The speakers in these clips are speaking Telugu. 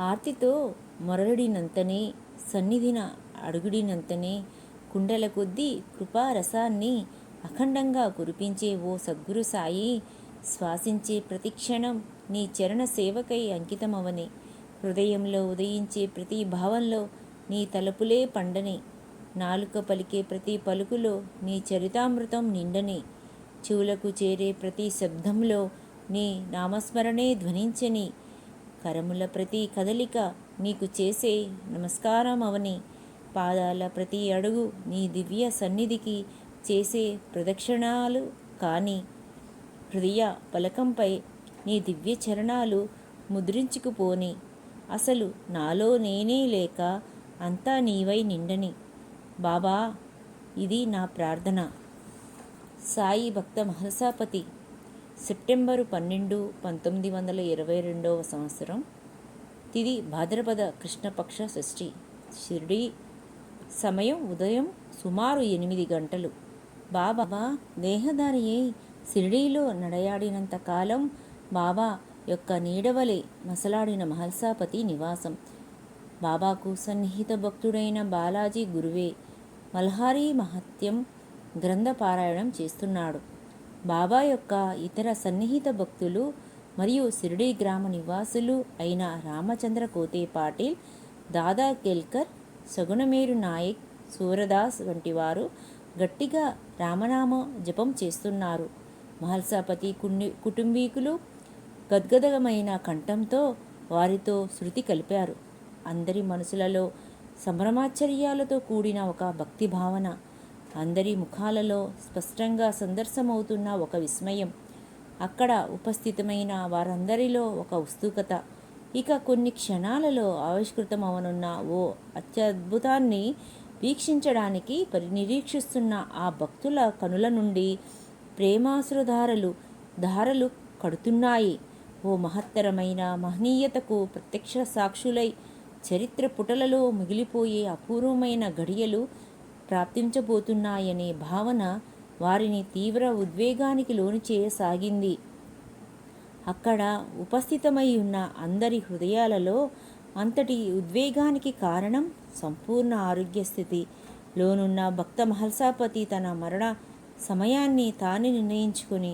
ఆర్తితో మొరడినంతనే, సన్నిధిన అడుగుడినంతనే కుండల కొద్దీ కృపారసాన్ని అఖండంగా కురిపించే ఓ సద్గురు సాయి, శ్వాసించే ప్రతిక్షణం నీ చరణ సేవకై అంకితమవని, హృదయంలో ఉదయించే ప్రతి భావంలో నీ తలపులే పండని, నాలుక పలికే ప్రతి పలుకులో నీ చరితామృతం నిండని, చెవులకు చేరే ప్రతి శబ్దంలో నీ నామస్మరణే ధ్వనించని, కరముల ప్రతి కదలిక నీకు చేసే నమస్కారం అవని, పాదాల ప్రతి అడుగు నీ దివ్య సన్నిధికి చేసే ప్రదక్షిణాలు కాని, హృదయ పలకంపై నీ దివ్య చరణాలు ముద్రించుకుపోని, అసలు నాలో నేనే లేక అంతా నీవై నిండని. బాబా, ఇది నా ప్రార్థన. సాయి భక్త మహల్సాపతి. సెప్టెంబరు 12, 1922 తిది భాద్రపద కృష్ణపక్ష షష్ఠి. షిర్డీ. సమయం ఉదయం సుమారు 8 గంటలు. బాబా దేహధారి అయి షిర్డీలో నడయాడినంత కాలం బాబా యొక్క నీడవలే మసలాడిన మహల్సాపతి నివాసం. బాబాకు సన్నిహిత భక్తుడైన బాలాజీ గురువే మల్హారీ మహత్యం గ్రంథ పారాయణం చేస్తున్నాడు. బాబా యొక్క ఇతర సన్నిహిత భక్తులు మరియు షిర్డీ గ్రామ నివాసులు అయిన రామచంద్ర కోతే పాటిల్, దాదా కేల్కర్, సగుణమేరు నాయక్, సూరదాస్ వంటి వారు గట్టిగా రామనామ జపం చేస్తున్నారు. మహల్సాపతి కుటుంబీకులు గద్గదమైన కంఠంతో వారితో శృతి కలిపారు. అందరి మనసులలో సంభ్రమాశ్చర్యాలతో కూడిన ఒక భక్తి భావన, అందరి ముఖాలలో స్పష్టంగా సందర్శమవుతున్న ఒక విస్మయం, అక్కడ ఉపస్థితమైన వారందరిలో ఒక ఉత్సుకత. ఇక కొన్ని క్షణాలలో ఆవిష్కృతమవనున్న ఓ అత్యద్భుతాన్ని వీక్షించడానికి నిరీక్షిస్తున్న ఆ భక్తుల కనుల నుండి ధారలు కడుతున్నాయి. ఓ మహత్తరమైన మహనీయతకు ప్రత్యక్ష సాక్షులై చరిత్ర పుటలలో మిగిలిపోయే అపూర్వమైన ఘడియలు ప్రాప్తించబోతున్నాయనే భావన వారిని తీవ్ర ఉద్వేగానికి లోను చేయసాగింది. అక్కడ ఉపస్థితమై ఉన్న అందరి హృదయాలలో అంతటి ఉద్వేగానికి కారణం సంపూర్ణ ఆరోగ్య స్థితి లోనున్న భక్త మహల్సాపతి తన మరణ సమయాన్ని తానే నిర్ణయించుకొని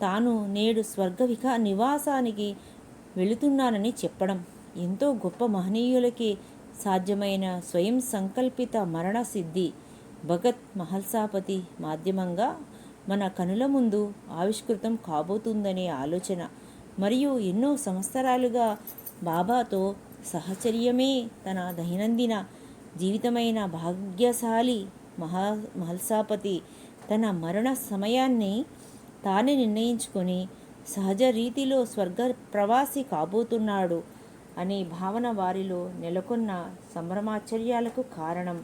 తాను నేడు స్వర్గ నివాసానికి వెళుతున్నానని చెప్పడం. ఎంతో గొప్ప మహనీయులకి సాధ్యమైన స్వయం సంకల్పిత మరణ సిద్ధి భగత్ మహల్సాపతి మాధ్యమంగా మన కనుల ముందు ఆవిష్కృతం కాబోతుందనే ఆలోచన మరియు ఎన్నో సంవత్సరాలుగా బాబాతో సహచర్యమే తన దైనందిన జీవితమైన భాగ్యశాలి మహల్సాపతి తన మరణ సమయాన్ని తానే నిర్ణయించుకొని సహజ రీతిలో స్వర్గ ప్రవాసి కాబోతున్నాడు అనే భావన వారిలో నెలకొన్న సంభ్రమాశ్చర్యాలకు కారణం.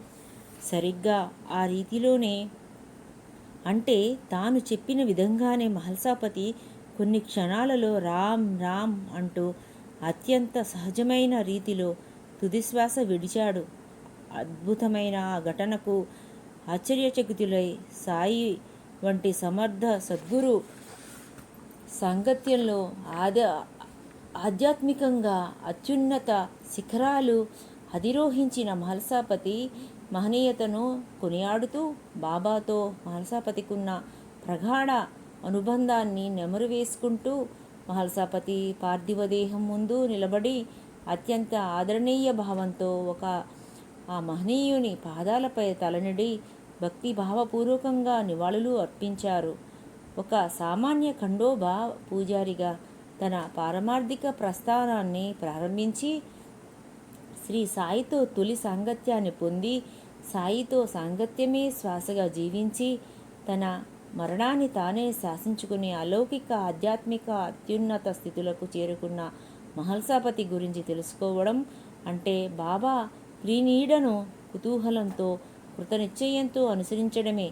సరిగ్గా ఆ రీతిలోనే, అంటే తాను చెప్పిన విధంగానే మహల్సాపతి కొన్ని క్షణాలలో రామ్ రామ్ అంటూ అత్యంత సహజమైన రీతిలో తుదిశ్వాస విడిచాడు. అద్భుతమైన ఆ ఘటనకు ఆశ్చర్యచకితులై సాయి వంటి సమర్థ సద్గురు సాంగత్యంలో ఆధ్యాత్మికంగా అత్యున్నత శిఖరాలు అధిరోహించిన మహల్సాపతి మహనీయతను కొనియాడుతూ బాబాతో మహల్సాపతికున్న ప్రగాఢ అనుబంధాన్ని నెమరు వేసుకుంటూ మహల్సాపతి పార్థివదేహం ముందు నిలబడి అత్యంత ఆదరణీయ భావంతో ఆ మహనీయుని పాదాలపై తలనిడి భక్తి భావపూర్వకంగా నివాళులు అర్పించారు. ఒక సామాన్య ఖండోబా పూజారిగా తన పారమార్థిక ప్రస్థానాన్ని ప్రారంభించి శ్రీ సాయితో తొలి సాంగత్యాన్ని పొంది సాయితో సాంగత్యమే శ్వాసగా జీవించి తన మరణాన్ని తానే శాసించుకునే అలౌకిక ఆధ్యాత్మిక అత్యున్నత స్థితులకు చేరుకున్న మహల్సాపతి గురించి తెలుసుకోవడం అంటే బాబా ప్రీనీడను కుతూహలంతో కృతనిశ్చయంతో అనుసరించడమే.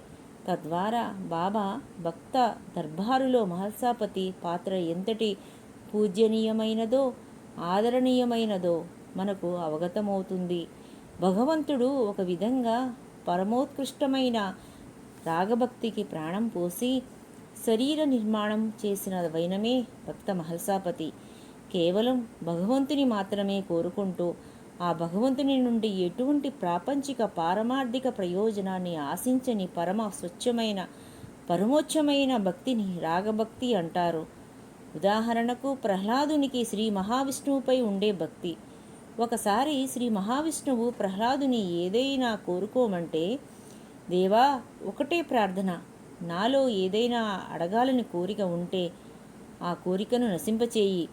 తద్వారా బాబా భక్త దర్బారులో మహల్సాపతి పాత్ర ఎంతటి పూజ్యనీయమైనదో ఆదరణీయమైనదో మనకు అవగతమవుతుంది. భగవంతుడు ఒక విధంగా పరమోత్కృష్టమైన రాగభక్తికి ప్రాణం పోసి శరీర నిర్మాణం చేసిన వైనమే భక్త మహల్సాపతి. కేవలం భగవంతుని మాత్రమే కోరుకుంటూ ఆ భగవంతుని నుండి ఎటువంటి ప్రాపంచిక పారమార్థిక ప్రయోజనాన్ని ఆశించని పరమ స్వచ్ఛమైన పరమోచ్చమైన భక్తిని రాగభక్తి అంటారు. ఉదాహరణకు ప్రహ్లాదునికి శ్రీ మహావిష్ణువుపై ఉండే భక్తి. ఒకసారి శ్రీ మహావిష్ణువు ప్రహ్లాదుని ఏదైనా కోరుకోమంటే, దేవా, ఒకటే ప్రార్థన, నాలో ఏదైనా అడగాలని కోరిక ఉంటే ఆ కోరికను నశింపచేయి,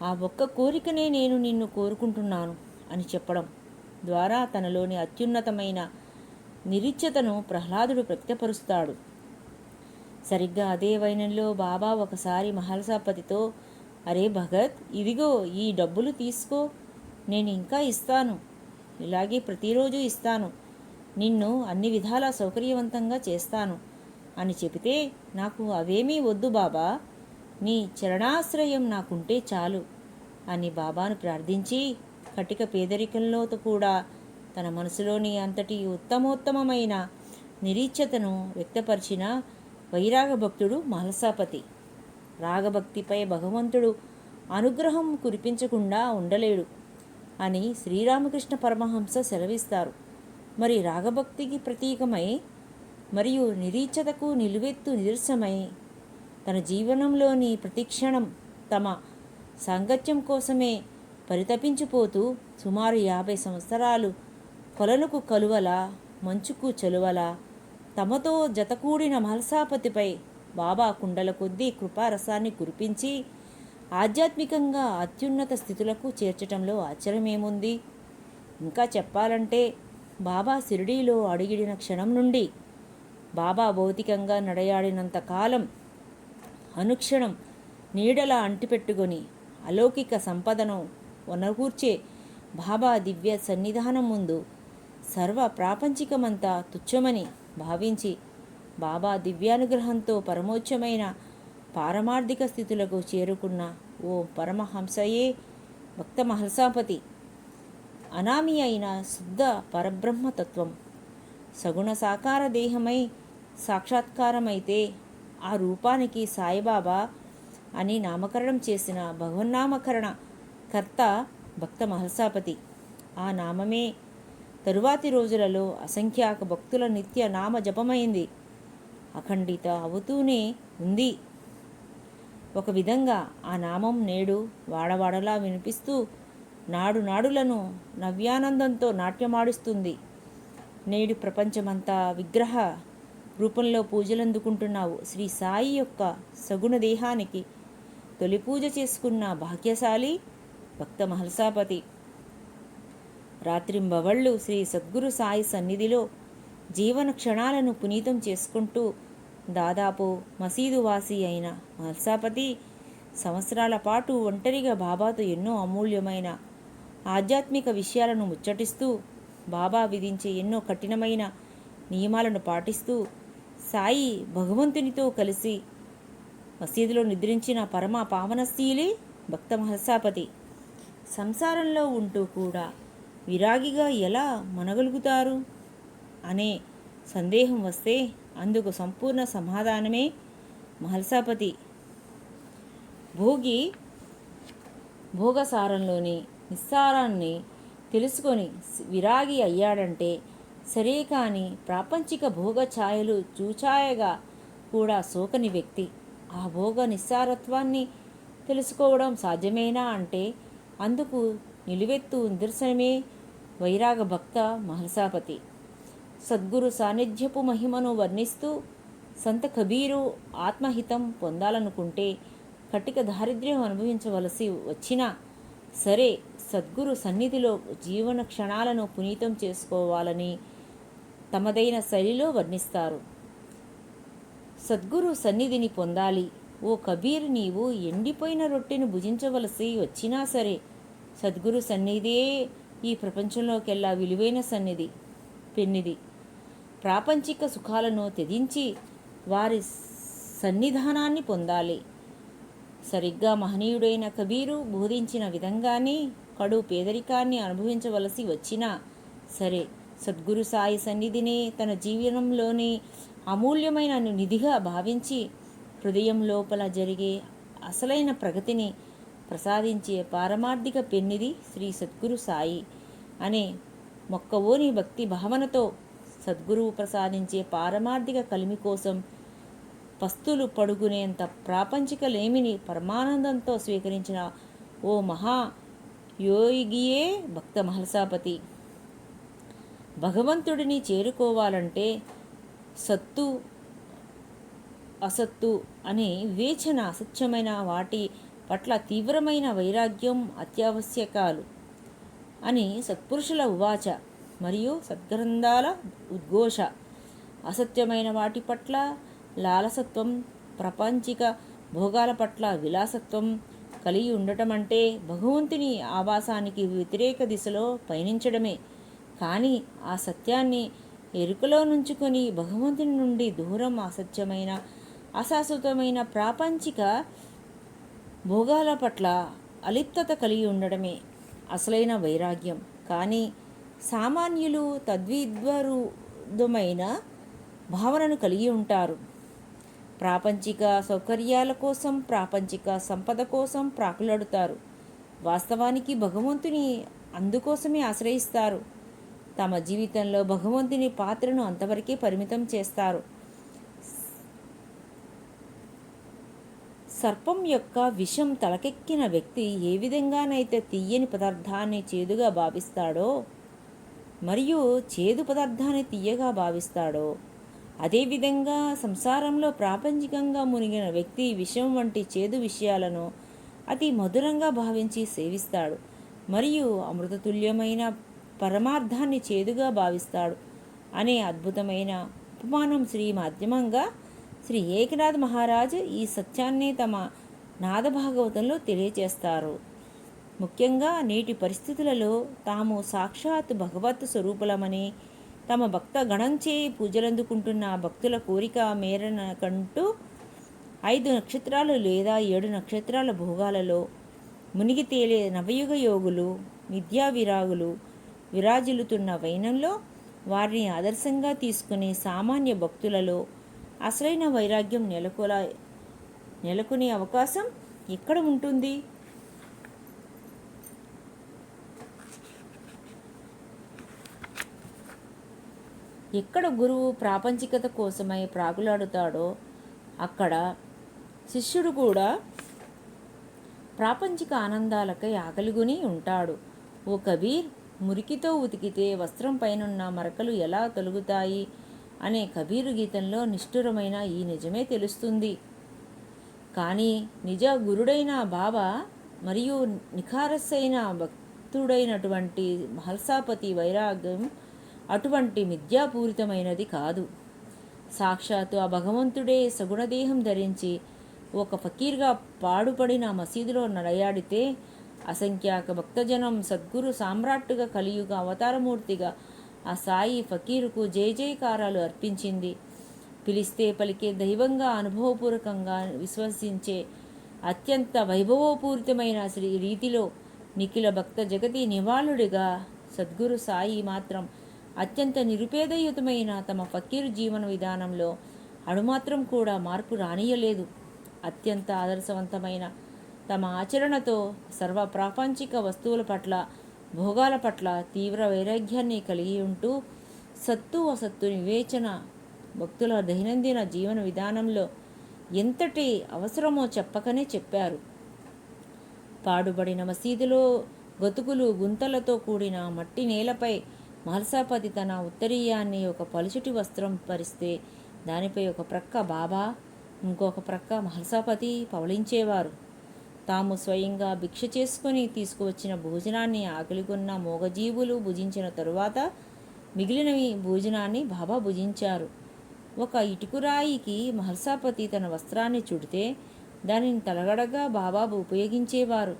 ఆ ఒక్క కోరికనే నేను నిన్ను కోరుకుంటున్నాను అని చెప్పడం ద్వారా తనలోని అత్యున్నతమైన నిరీచ్ఛతను ప్రహ్లాదుడు వ్యక్తపరుస్తాడు. సరిగ్గా అదే వైనంలో బాబా ఒకసారి మహల్సాపతితో, అరే భగత్, ఇదిగో ఈ డబ్బులు తీసుకో, నేను ఇంకా ఇస్తాను, ఇలాగే ప్రతిరోజు ఇస్తాను, నిన్ను అన్ని విధాలా సౌకర్యవంతంగా చేస్తాను అని చెబితే, నాకు అవేమీ వద్దు బాబా, నీ చరణాశ్రయం నాకుంటే చాలు అని బాబాను ప్రార్థించి కటిక పేదరికంలో కూడా తన మనసులోని అంతటి ఉత్తమోత్తమమైన నిరీచ్ఛతను వ్యక్తపరిచిన వైరాగ భక్తుడు మహల్సాపతి. రాగభక్తిపై భగవంతుడు అనుగ్రహం కురిపించకుండా ఉండలేడు అని శ్రీరామకృష్ణ పరమహంస సెలవిస్తారు. మరి రాగభక్తికి ప్రతీకమై మరియు నిరీచ్ఛతకు నిలువెత్తు నిదర్శనమై తన జీవనంలోని ప్రతిక్షణం తమ సాంగత్యం కోసమే పరితపించిపోతూ సుమారు 50 సంవత్సరాలు కొలనుకు కలువల మంచుకు చలువల తమతో జతకూడిన మహల్సాపతిపై బాబా కుండల కొద్దీ కృపారసాన్ని కురిపించి ఆధ్యాత్మికంగా అత్యున్నత స్థితులకు చేర్చటంలో ఆశ్చర్యమేముంది? ఇంకా చెప్పాలంటే బాబా షిరిడీలో అడుగిడిన క్షణం నుండి బాబా భౌతికంగా నడయాడినంత కాలం అనుక్షణం నీడలా అంటిపెట్టుకొని అలౌకిక సంపదను వనగూర్చే బాబా దివ్య సన్నిధానం ముందు సర్వ ప్రాపంచికమంతా తుచ్చమని భావించి బాబా దివ్యానుగ్రహంతో పరమోచ్చమైన పారమార్థిక స్థితులకు చేరుకున్న ఓ పరమహంసయే భక్త మహల్సాపతి. అనామి అయిన శుద్ధ పరబ్రహ్మతత్వం సగుణ సాకార దేహమై సాక్షాత్కారమైతే ఆ రూపానికి సాయిబాబా అని నామకరణం చేసిన భగవన్నామకరణ కర్త భక్త మహల్సాపతి. ఆ నామమే తరువాతి రోజులలో అసంఖ్యాక భక్తుల నిత్య నామ జపమైంది, అఖండిత అవుతూనే ఉంది. ఒక విధంగా ఆ నామం నేడు వాడవాడలా వినిపిస్తూ నాడు నాడులను నవ్యానందంతో నాట్యమాడుస్తుంది. నేడు ప్రపంచమంతా విగ్రహ రూపంలో పూజలందుకుంటున్నావు. శ్రీ సాయి యొక్క సగుణ దేహానికి తొలి పూజ చేసుకున్న భాగ్యశాలి భక్త మహల్సాపతి. రాత్రింబవళ్ళు శ్రీ సద్గురు సాయి సన్నిధిలో జీవన క్షణాలను పునీతం చేసుకుంటూ దాదాపు మసీదు వాసి అయిన మహల్సాపతి సంవత్సరాల పాటు ఒంటరిగా బాబాతో ఎన్నో అమూల్యమైన ఆధ్యాత్మిక విషయాలను ముచ్చటిస్తూ బాబా విధించే ఎన్నో కఠినమైన నియమాలను పాటిస్తూ సాయి భగవంతునితో కలిసి మసీదులో నిద్రించిన పరమ పావనశీలి భక్త మహల్సాపతి. సంసారంలో ఉంటూ కూడా విరాగిగా ఎలా మనగలుగుతారు అనే సందేహం వస్తే అందుకు సంపూర్ణ సమాధానమే మహల్సాపతి భోగసారంలోని నిస్సారాన్ని తెలుసుకొని విరాగి అయ్యాడంటే సరే, కానీ ప్రాపంచిక భోగ ఛాయలు చూచాయగా కూడా సోకని వ్యక్తి ఆ భోగ నిస్సారత్వాన్ని తెలుసుకోవడం సాధ్యమేనా అంటే అందుకు నిలువెత్తు నిదర్శనమే వైరాగ భక్త మహల్సాపతి. సద్గురు సాన్నిధ్యపు మహిమను వర్ణిస్తూ సంత కబీరు ఆత్మహితం పొందాలనుకుంటే కటిక దారిద్ర్యం అనుభవించవలసి వచ్చినా సరే సద్గురు సన్నిధిలో జీవన క్షణాలను పునీతం చేసుకోవాలని తమదైన శైలిలో వర్ణిస్తారు. సద్గురు సన్నిధిని పొందాలి. ఓ కబీర్, నీవు ఎండిపోయిన రొట్టెను భుజించవలసి వచ్చినా సరే సద్గురు సన్నిధియే ఈ ప్రపంచంలోకెల్లా విలువైన పెన్నిది. ప్రాపంచిక సుఖాలను త్యజించి వారి సన్నిధానాన్ని పొందాలి. సరిగ్గా మహనీయుడైన కబీరు బోధించిన విధంగానే కడు పేదరికాన్ని అనుభవించవలసి వచ్చినా సరే సద్గురు సాయి సన్నిధినే తన జీవనంలోని అమూల్యమైన నిధిగా భావించి హృదయం లోపల జరిగే అసలైన ప్రగతిని ప్రసాదించే పారమార్థిక పెన్నిది శ్రీ సద్గురు సాయి అనే మొక్కవోని భక్తి భావనతో సద్గురువు ప్రసాదించే పారమార్థిక కలిమి కోసం పస్తులు పడుకునేంత ప్రాపంచిక లేమిని పరమానందంతో స్వీకరించిన ఓ మహా యోగియే భక్త మహల్సాపతి. భగవంతుడిని చేరుకోవాలంటే సత్తు అసత్తు అనే వివేచన, అసత్యమైన వాటి పట్ల తీవ్రమైన వైరాగ్యం అత్యావశ్యకాలు అని సత్పురుషుల ఉవాచ. మరియు సద్గ్రంథాల ఉద్ఘోష. అసత్యమైన వాటి పట్ల లాలసత్వం, ప్రపంచిక భోగాల పట్ల విలాసత్వం కలిగి ఉండటం అంటే భగవంతుని ఆవాసానికి వ్యతిరేక దిశలో పయనించడమే. కానీ ఆ సత్యాన్ని ఎరుకలో నుంచుకొని భగవంతుని నుండి దూరం అసత్యమైన, అశాశ్వతమైన ప్రాపంచిక భోగాల పట్ల అలిప్తత కలిగి ఉండడమే అసలైన వైరాగ్యం. కానీ సామాన్యులు తద్విద్వరుదమైన భావనను కలిగి ఉంటారు. ప్రాపంచిక సౌకర్యాల కోసం, ప్రాపంచిక సంపద కోసం ప్రాకులాడుతారు. వాస్తవానికి భగవంతుని అందుకోసమే ఆశ్రయిస్తారు. తమ జీవితంలో భగవంతుని పాత్రను అంతవరకే పరిమితం చేస్తారు. సర్పం యొక్క విషం తలకెక్కిన వ్యక్తి ఏ విధంగానైతే తీయని పదార్థాన్ని చేదుగా భావిస్తాడో మరియు చేదు పదార్థాన్ని తీయగా భావిస్తాడో, అదేవిధంగా సంసారంలో ప్రాపంచికంగా మునిగిన వ్యక్తి విషం వంటి చేదు విషయాలను అతి మధురంగా భావించి సేవిస్తాడు మరియు అమృతతుల్యమైన పరమార్థాన్ని చేదుగా భావిస్తాడు అనే అద్భుతమైన ఉపమానం శ్రీ మాధ్యమంగా శ్రీ ఏకనాథ్ మహారాజ్ ఈ సత్యాన్ని తమ నాదభాగవతంలో తెలియచేస్తారు. ముఖ్యంగా నేటి పరిస్థితులలో తాము సాక్షాత్ భగవత్ స్వరూపులమని, తమ భక్త గణంచే పూజలందుకుంటున్న భక్తుల కోరిక మేరనకంటూ 5 నక్షత్రాలు లేదా 7 నక్షత్రాల భోగాలలో మునిగి తేలే నవయుగ యోగులు, విద్యా విరాగులు విరాజిల్లుతున్న వైనంలో వారిని ఆదర్శంగా తీసుకునే సామాన్య భక్తులలో అసలైన వైరాగ్యం నెలకొనే అవకాశం ఎక్కడ ఉంటుంది? ఎక్కడ గురువు ప్రాపంచికత కోసమై ప్రాకులాడుతాడో అక్కడ శిష్యుడు కూడా ప్రాపంచిక ఆనందాలకై ఆకలిగొని ఉంటాడు. ఓ కబీర్, మురికితో ఉతికితే వస్త్రం పైనున్న మరకలు ఎలా తొలగుతాయి అనే కబీరు గీతంలో నిష్ఠురమైన ఈ నిజమే తెలుస్తుంది. కానీ నిజ గురుడైన బాబా మరియు నిఖారస్సైన భక్తుడైనటువంటి మహల్సాపతి వైరాగ్యం అటువంటి మిథ్యాపూరితమైనది కాదు. సాక్షాత్తు ఆ భగవంతుడే సగుణదేహం ధరించి ఒక ఫకీర్గా పాడుపడిన మసీదులో నడయాడితే అసంఖ్యాక భక్తజనం సద్గురు సామ్రాట్టుగా కలియుగ అవతారమూర్తిగా ఆ సాయి ఫకీరుకు జయజయకారాలు అర్పించింది. పిలిస్తే పలికే దైవంగా అనుభవపూర్వకంగా విశ్వసించే అత్యంత వైభవపూరితమైన రీతిలో నిఖిల భక్త జగతి నివాళుడిగా సద్గురు సాయి మాత్రం అత్యంత నిరుపేదయుతమైన తమ ఫకీరు జీవన విధానంలో అణుమాత్రం కూడా మార్పు రానియలేదు. అత్యంత ఆదర్శవంతమైన తమ ఆచరణతో సర్వ ప్రాపంచిక వస్తువుల పట్ల, భోగాల పట్ల తీవ్ర వైరాగ్యాన్ని కలిగి ఉంటూ సత్తు అసత్తు వివేచన భక్తుల దైనందిన జీవన విధానంలో ఎంతటి అవసరమో చెప్పకనే చెప్పారు. పాడుబడిన మసీదులో గతుకులు గుంతలతో కూడిన మట్టి నేలపై మహల్సాపతి తన ఉత్తరీయాన్ని ఒక పలుచటి వస్త్రం పరిస్తే దానిపై ఒక ప్రక్క బాబా, ఇంకొక ప్రక్క మహల్సాపతి పవళించేవారు. తాము స్వయంగా భిక్ష చేసుకుని తీసుకువచ్చిన భోజనాన్ని ఆకలిగొన్న మూగజీవులు భుజించిన తరువాత మిగిలినవి భోజనాన్ని బాబా భుజించారు. ఒక ఇటుకురాయికి మహల్సాపతి తన వస్త్రాన్ని చుడితే దానిని తలగడగా బాబా ఉపయోగించేవారు.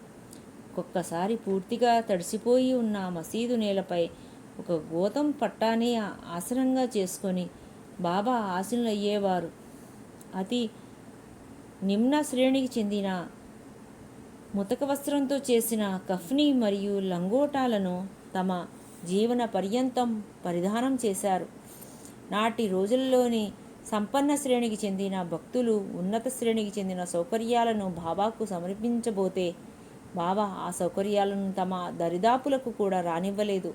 ఒక్కొక్కసారి పూర్తిగా తడిసిపోయి ఉన్న మసీదు నేలపై ఒక గోతం పట్టానే ఆసనంగా చేసుకొని బాబా ఆసీనులయ్యేవారు. అతి నిమ్న శ్రేణికి చెందిన ముతక వస్త్రంతో చేసిన కఫ్ని మరియు లంగోటాలను తమ జీవన పర్యంతం పరిధానం చేశారు. నాటి రోజుల్లోని సంపన్న శ్రేణికి చెందిన భక్తులు ఉన్నత శ్రేణికి చెందిన సౌకర్యాలను బాబాకు సమర్పించబోతే బాబా ఆ సౌకర్యాలను తమ దరిదాపులకు కూడా రానివ్వలేదు.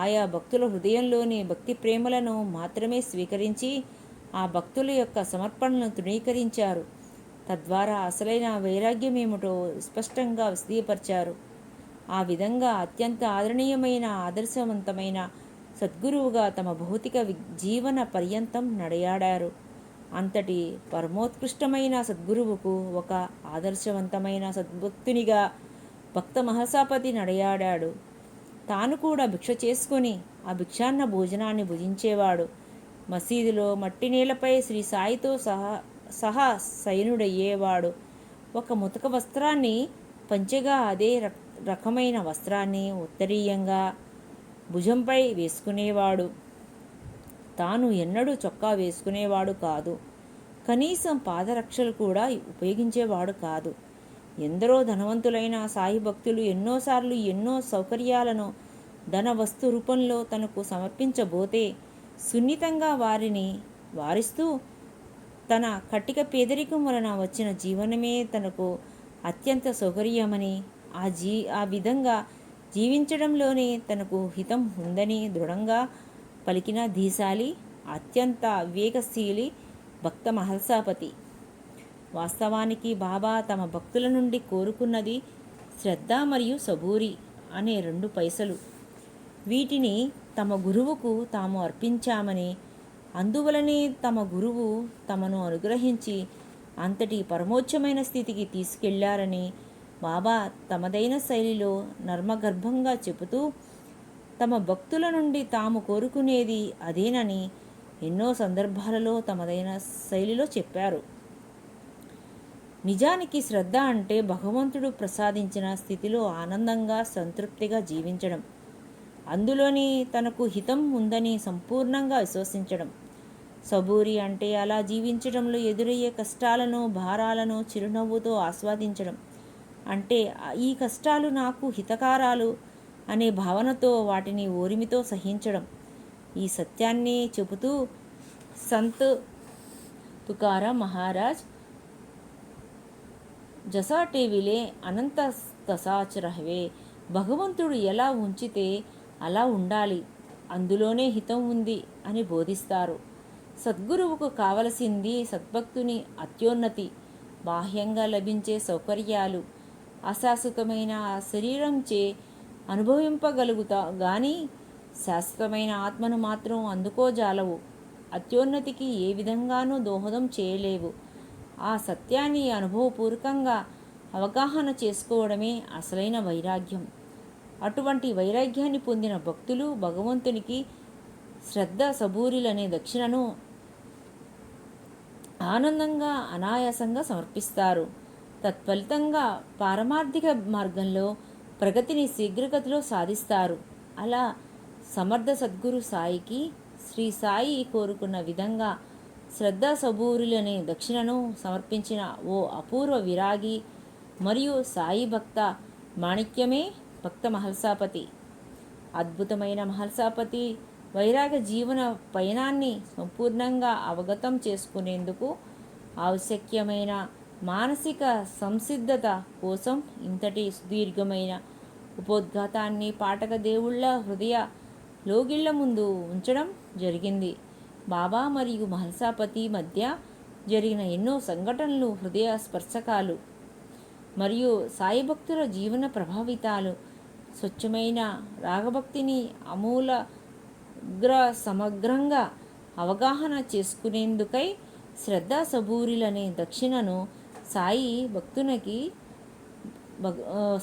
ఆయా భక్తుల హృదయంలోని భక్తి ప్రేమలను మాత్రమే స్వీకరించి ఆ భక్తుల యొక్క సమర్పణలను తృణీకరించారు. తద్వారా అసలైన వైరాగ్యం ఏమిటో స్పష్టంగా విశదీపరిచారు. ఆ విధంగా అత్యంత ఆదరణీయమైన ఆదర్శవంతమైన సద్గురువుగా తమ భౌతిక జీవన పర్యంతం నడయాడారు. అంతటి పరమోత్కృష్టమైన సద్గురువుకు ఒక ఆదర్శవంతమైన సద్భక్తునిగా భక్త మహసాపతి నడయాడాడు. తాను కూడా భిక్ష చేసుకొని ఆ భిక్షాన్న భోజనాన్ని భుజించేవాడు. మసీదులో మట్టి నేలపై శ్రీ సాయితో సహా శయనుడయ్యేవాడు. ఒక ముతక వస్త్రాన్ని పంచెగా, అదే రకమైన వస్త్రాన్ని ఉత్తరీయంగా భుజంపై వేసుకునేవాడు. తాను ఎన్నడూ చొక్కా వేసుకునేవాడు కాదు. కనీసం పాదరక్షలు కూడా ఉపయోగించేవాడు కాదు. ఎందరో ధనవంతులైన సాయి భక్తులు ఎన్నోసార్లు ఎన్నో సౌకర్యాలను ధన వస్తు రూపంలో తనకు సమర్పించబోతే సున్నితంగా వారిని వారిస్తూ తన కట్టిక పేదరికం వలన వచ్చిన జీవనమే తనకు అత్యంత సౌకర్యమని, ఆ విధంగా జీవించడంలోనే తనకు హితం ఉందని దృఢంగా పలికిన ధీశాలి, అత్యంత వివేకశీలి భక్త మహల్సాపతి. వాస్తవానికి బాబా తమ భక్తుల నుండి కోరుకున్నది శ్రద్ధ మరియు సబూరి అనే 2 పైసలు. వీటిని తమ గురువుకు తాము అర్పించామని, అందువలనే తమ గురువు తమను అనుగ్రహించి అంతటి పరమోచ్చమైన స్థితికి తీసుకెళ్లారని బాబా తమదైన శైలిలో నర్మగర్భంగా చెబుతూ, తమ భక్తుల నుండి తాము కోరుకునేది అదేనని ఎన్నో సందర్భాలలో తమదైన శైలిలో చెప్పారు. నిజానికి శ్రద్ధ అంటే భగవంతుడు ప్రసాదించిన స్థితిలో ఆనందంగా సంతృప్తిగా జీవించడం, అందులోని తనకు హితం ఉందని సంపూర్ణంగా విశ్వసించడం. సబూరి అంటే అలా జీవించడంలో ఎదురయ్యే కష్టాలను, భారాలను చిరునవ్వుతో ఆస్వాదించడం. అంటే ఈ కష్టాలు నాకు హితకారాలు అనే భావనతో వాటిని ఓరిమితో సహించడం. ఈ సత్యాన్ని చెబుతూ సంత్ తుకారాం మహారాజ్ జసా టీవీలే అనంత తసాచ్ రహవే, భగవంతుడు ఎలా ఉంచితే అలా ఉండాలి, అందులోనే హితం ఉంది అని బోధిస్తారు. సద్గురువుకు కావలసింది సద్భక్తుని అత్యోన్నతి, బాహ్యంగా లభించే సౌకర్యాలు అశాశ్వతమైన శరీరంచే అనుభవింపగలుగుతా గాని శాశ్వతమైన ఆత్మను మాత్రం అందుకోజాలవు, అత్యోన్నతికి ఏ విధంగానూ దోహదం చేయలేవు. ఆ సత్యాన్ని అనుభవపూర్వకంగా అవగాహన చేసుకోవడమే అసలైన వైరాగ్యం. అటువంటి వైరాగ్యాన్ని పొందిన భక్తులు భగవంతునికి శ్రద్ధ సబూరిలనే దక్షిణను ఆనందంగా అనాయాసంగా సమర్పిస్తారు. తత్ఫలితంగా పారమార్థిక మార్గంలో ప్రగతిని శీఘ్రగతిలో సాధిస్తారు. అలా సమర్థ సద్గురు సాయికి శ్రీ సాయి కోరుకున్న విధంగా శ్రద్ధ సబూరులనే దక్షిణను సమర్పించిన ఓ అపూర్వ విరాగి మరియు సాయి భక్త మాణిక్యమే భక్త మహల్సాపతి. అద్భుతమైన మహల్సాపతి వైరాగ జీవన పయనాన్ని సంపూర్ణంగా అవగతం చేసుకునేందుకు ఆవశ్యకమైన మానసిక సంసిద్ధత కోసం ఇంతటి సుదీర్ఘమైన ఉపోద్ఘాతాన్ని పాఠక దేవుళ్ళ హృదయ లోగిళ్ల ముందు ఉంచడం జరిగింది. బాబా మరియు మహల్సాపతి మధ్య జరిగిన ఎన్నో సంఘటనలు హృదయ స్పర్శకాలు మరియు సాయి భక్తుల జీవన ప్రభావితాలు స్వచ్ఛమైన రాగభక్తిని సమగ్రంగా అవగాహన చేసుకునేందుకై శ్రద్ధ సబూరిలనే దక్షిణను సాయి భక్తునికి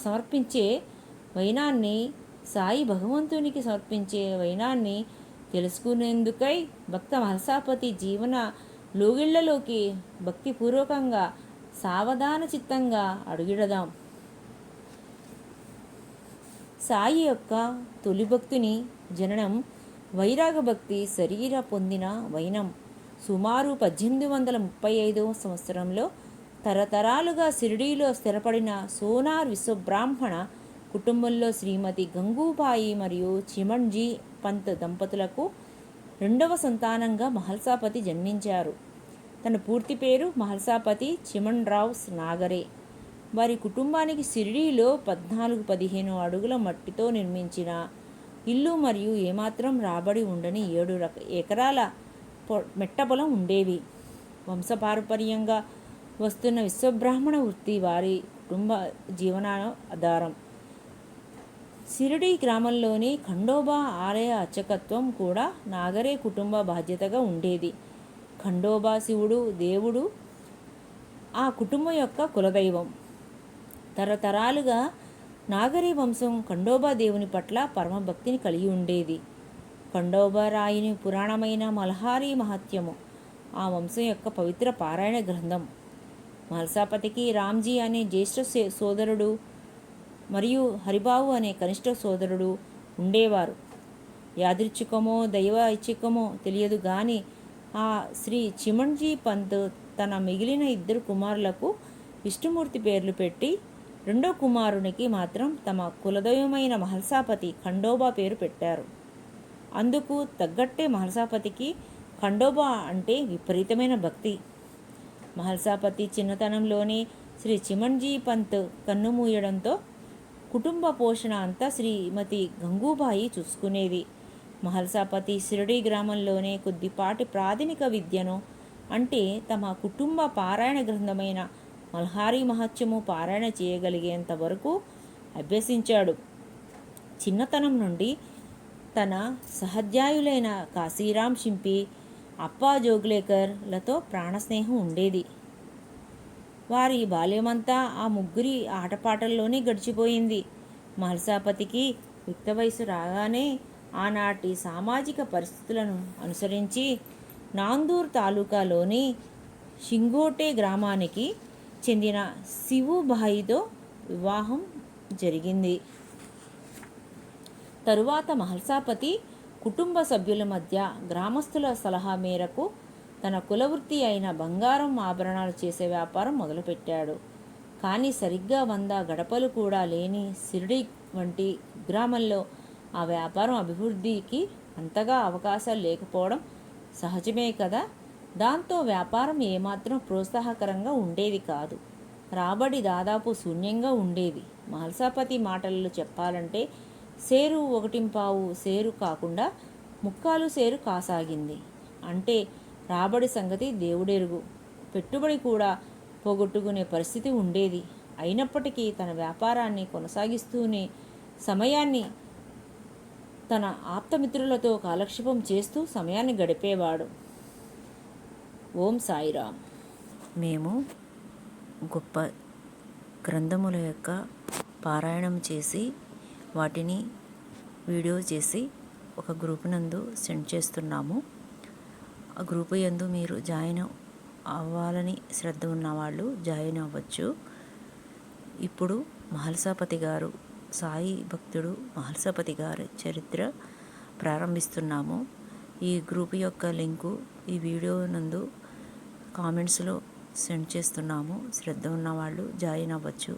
సమర్పించే వైనాన్ని, సాయి భగవంతునికి సమర్పించే వైనాన్ని తెలుసుకునేందుకై భక్త మహల్సాపతి జీవన లోగిళ్లలోకి భక్తిపూర్వకంగా సావధాన చిత్తంగా అడుగిడదాం. సాయి యొక్క తొలి భక్తుని జననం వైరాగ భక్తి శరీర పొందిన వైనం సుమారు 1835 సంవత్సరంలో తరతరాలుగా షిరిడీలో స్థిరపడిన సోనార్ విశ్వబ్రాహ్మణ కుటుంబంలో శ్రీమతి గంగూబాయి మరియు చిమణ్జీ పంత్ దంపతులకు 2వ సంతానంగా మహల్సాపతి జన్మించారు. తన పూర్తి పేరు మహల్సాపతి చిమణ్రావ్ నాగరే. వారి కుటుంబానికి షిరిడీలో 14-15 అడుగుల మట్టితో నిర్మించిన ఇల్లు మరియు ఏమాత్రం రాబడి ఉండని 7 ఎకరాల మెట్టపొలం ఉండేవి. వంశపారంపర్యంగా వస్తున్న విశ్వబ్రాహ్మణ వృత్తి వారి కుటుంబ జీవనాధారం. షిరిడీ గ్రామంలోని ఖండోబా ఆలయ అర్చకత్వం కూడా నాగరే కుటుంబ బాధ్యతగా ఉండేది. ఖండోబా శివుడు దేవుడు, ఆ కుటుంబం యొక్క కులదైవం. తరతరాలుగా నాగరి వంశం ఖండోబా దేవుని పట్ల పరమభక్తిని కలిగి ఉండేది. ఖండోబా రాయిని పురాణమైన మల్హారీ మహత్యము ఆ వంశం యొక్క పవిత్ర పారాయణ గ్రంథం. మల్సాపతికి రామ్జీ అనే జ్యేష్ఠ సోదరుడు మరియు హరిబాబు అనే కనిష్ట సోదరుడు ఉండేవారు. యాదృచ్ఛికమో దైవ ఐచ్ఛికమో తెలియదు కానీ ఆ శ్రీ చిమన్జీ పంత్ తన మిగిలిన 2 కుమారులకు విష్ణుమూర్తి పేర్లు పెట్టి, 2వ కుమారునికి మాత్రం తమ కులదైవమైన మహల్సాపతి ఖండోబా పేరు పెట్టారు. అందుకు తగ్గట్టే మహల్సాపతికి ఖండోబా అంటే విపరీతమైన భక్తి. మహల్సాపతి చిన్నతనంలోనే శ్రీ చిమన్జీ పంత్ కన్నుమూయడంతో కుటుంబ పోషణ అంతా శ్రీమతి గంగూబాయి చూసుకునేది. మహల్సాపతి షిరిడీ గ్రామంలోనే కొద్దిపాటి ప్రాథమిక విద్యను, అంటే తమ కుటుంబ పారాయణ గ్రంథమైన మల్హారీ మహత్యము పారాయణ చేయగలిగేంత వరకు అభ్యసించాడు. చిన్నతనం నుండి తన సహధ్యాయులైన కాశీరాం షింపి, అప్పా జోగ్లేకర్లతో ప్రాణస్నేహం ఉండేది. వారి బాల్యమంతా ఆ ముగ్గురి ఆటపాటల్లోనే గడిచిపోయింది. మహల్సాపతికి యుక్త వయసు రాగానే ఆనాటి సామాజిక పరిస్థితులను అనుసరించి నాందూర్ తాలూకాలోని షింగోటే గ్రామానికి చెందిన శివుబాయితో వివాహం జరిగింది. తరువాత మహల్సాపతి కుటుంబ సభ్యుల మధ్య గ్రామస్తుల సలహా మేరకు తన కులవృత్తి అయిన బంగారం ఆభరణాలు చేసే వ్యాపారం మొదలుపెట్టాడు. కానీ సరిగ్గా 100 గడపలు కూడా లేని షిరిడీ వంటి గ్రామంలో ఆ వ్యాపారం అభివృద్ధికి అంతగా అవకాశాలు లేకపోవడం సహజమే కదా. దాంతో వ్యాపారం ఏమాత్రం ప్రోత్సాహకరంగా ఉండేది కాదు. రాబడి దాదాపు శూన్యంగా ఉండేది. మహల్సాపతి మాటలలో చెప్పాలంటే సేరు 1/4 సేరు కాకుండా 3/4 సేరు కాసాగింది. అంటే రాబడి సంగతి దేవుడెరుగు. పెట్టుబడి కూడా పోగొట్టుకునే పరిస్థితి ఉండేది. అయినప్పటికీ తన వ్యాపారాన్ని కొనసాగిస్తూనే సమయాన్ని తన ఆప్తమిత్రులతో కాలక్షేపం చేస్తూ సమయాన్ని గడిపేవాడు. ఓం సాయిరామ్. మేము గొప్ప గ్రంథముల యొక్క పారాయణం చేసి వాటిని వీడియో చేసి ఒక గ్రూప్ నందు సెండ్ చేస్తున్నాము. ఆ గ్రూపు యందు మీరు జాయిన్ అవ్వాలని శ్రద్ధ ఉన్నవాళ్ళు జాయిన్ అవ్వచ్చు. ఇప్పుడు మహల్సాపతి గారు, సాయి భక్తుడు మహల్సాపతి గారి చరిత్ర ప్రారంభిస్తున్నాము. ఈ గ్రూప్ యొక్క లింకు ఈ వీడియో నందు కామెంట్స్లో సెండ్ చేస్తున్నాము. శ్రద్ధ ఉన్నవాళ్ళు జాయిన్ అవ్వచ్చు.